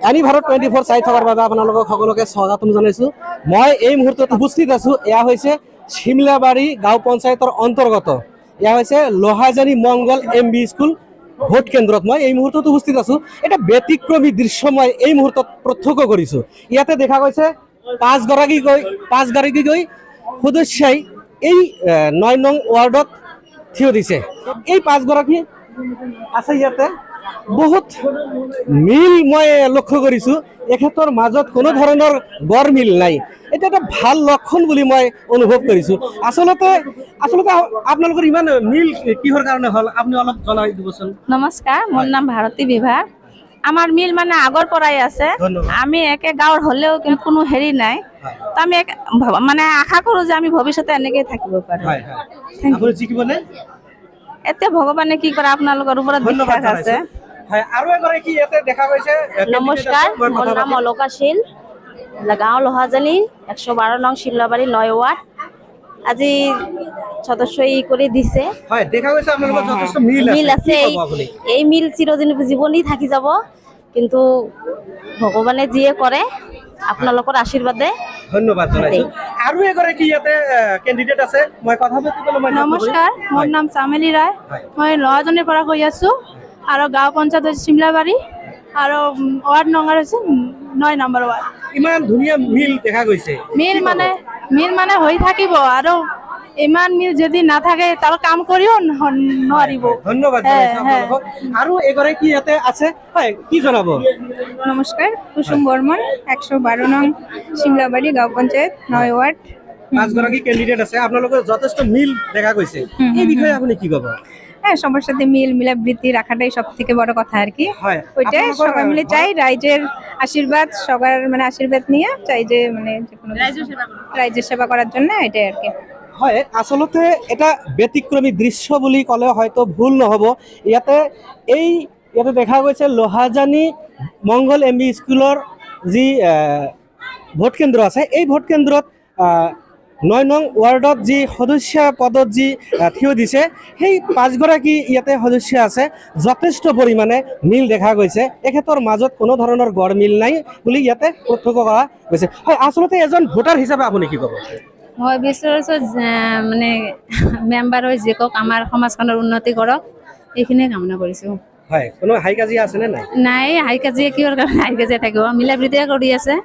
পানী ভাৰত 24 চাই থকাৰ বাবে আপোনালোকক সকলোকে স্বাগতম জনাইছোঁ। মই এই মুহূৰ্তত উপস্থিত আছোঁ। এয়া হৈছে চিমলাবাৰী গাঁও পঞ্চায়তৰ অন্তৰ্গত, এয়া হৈছে লোহাজানী মংগল MB স্কুল ভোট কেন্দ্ৰত মই এই মুহূৰ্তত উপস্থিত আছোঁ। এটা ব্যতিক্ৰমী দৃশ্য মই এই মুহূৰ্তত প্ৰত্যক্ষ কৰিছোঁ। ইয়াতে দেখা গৈছে পাঁচগৰাকীকৈ সদস্যাই এই 9 নং ৱাৰ্ডত থিয় দিছে। এই 5গৰাকী আছে ইয়াতে বহুত মিল মই লক্ষ্য কৰিছোঁ। এখেতৰ মাজত কোনো ধৰণৰ গড় মিল নাই। এটা এটা ভাল লক্ষণ বুলি মই অনুভৱ কৰিছোঁ। আচলতে আপোনালোকৰ ইমান মিল কিহৰ কাৰণে হ'ল আপুনি অলপ জনাই দিবচোন। নমস্কাৰ, মোৰ নাম ভাৰতী বিভা। আমাৰ মিল মানে আগৰ পৰাই আছে। আমি একে গাঁৱৰ হ'লেও কিন্তু কোনো হেৰি নাই। তো আমি মানে আশা কৰোঁ যে আমি ভৱিষ্যতে এনেকৈ থাকিব পাৰোঁ। আপুনি জিকিবনে? এতিয়া ভগৱানে কি কৰে আপোনালোকৰ ওপৰত বিশ্বাস আছে। আৰু এগৰাকী ইয়াতে দেখা গৈছে। নমস্কাৰ, মোৰ নাম অলকা শীল, গাঁও লোহাজানী 112 নং চিমলাবাৰী 9 ৱাৰ্ড। আজি সদস্য কৰি দিছে। হয়, দেখা গৈছে আপোনালোকৰ যথেষ্ট মিল আছে। এই মিল চিৰজীৱনী থাকি যাব, কিন্তু ভগৱানে যিয়ে কৰে আপোনালোকৰ আশীৰ্বাদে। ধন্যবাদ জনাইছোঁ। আৰু এগৰাকী ইয়াতে কেণ্ডিডেট আছে, মই কথা পাতিবলৈ মই নমস্কাৰ, মোৰ নাম চামেলি ৰায়। মই লোহাজানীৰ পৰা কৈ আছোঁ আৰু গাঁও পঞ্চায়ত হৈছে চিমলাবাৰী আৰু ৱাৰ্ড নম্বৰ হৈছে 9 নম্বৰ ৱাৰ্ড। ইমান ধুনীয়া মিল দেখা গৈছে। মিল মানে হৈ থাকিব, আৰু ইমান মিল যদি নাথাকে তাৰ কাম কৰিও নোৱাৰিব। ধন্যবাদ জনাইছোঁ আপোনালোকক। আৰু এগৰাকী ইয়াতে আছে, হয়, কি জনাব? নমস্কাৰ, কুসুম বৰ্মন, 112 নং চিমলাবাৰী গাঁও পঞ্চায়ত 9 ৱাৰ্ড। 5গৰাকী কেণ্ডিডেট আছে, আপোনালোকৰ যথেষ্ট মিল দেখা গৈছে। এই বিষয়ে আপুনি কি ক'ব? সবার সাথে মিলাবৃত্তি রাখাটাই সব থেকে বড় কথা আর কি। ওইটাই সবাই মিলে চাই, রাইজের আশীর্বাদ, সবার মানে আশীর্বাদ নিয়ে চাই যে মানে রাইজের সেবা করার জন্য এটাই আর কি। হয়, আচলতে এটা ব্যতিক্ৰমী দৃশ্য বুলি ক'লে হয়তো ভুল নহ'ব। ইয়াতে দেখা গৈছে লোহাজানী মংগল MB স্কুলৰ যি ভোট কেন্দ্ৰ আছে, এই ভোট কেন্দ্ৰত 9 নং ৱাৰ্ডত যি সদস্য পদত যি থিয় দিছে, সেই 5গৰাকী ইয়াতে সদস্য আছে। যথেষ্ট পৰিমাণে মিল দেখা গৈছে। এখেতৰ মাজত কোনো ধৰণৰ গড় মিল নাই বুলি ইয়াতে প্ৰত্যক্ষ কৰা গৈছে। হয়, আচলতে এজন ভোটাৰ হিচাপে আপুনি কি ক'ব? মই বিচাৰিছোঁ মানে মেম্বাৰ হৈ যিকক আমাৰ সমাজখনৰ উন্নতি কৰক, এইখিনিয়ে কামনা কৰিছোঁ। হয়, কোনো হাই কাজিয়া আছেনে নাই? নাই, হাই কাজিয়া কিহৰ কাৰণে হাই কাজিয়া থাকিব, মিলাপ্ৰীতিয়ে কৰি আছে।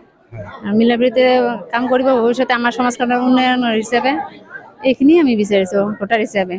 মিলাপ্ৰীতিয়ে কাম কৰিব ভৱিষ্যতে আমাৰ সমাজখনৰ উন্নয়নৰ হিচাপে। এইখিনিয়ে আমি বিচাৰিছোঁ ভোটাৰ হিচাপে।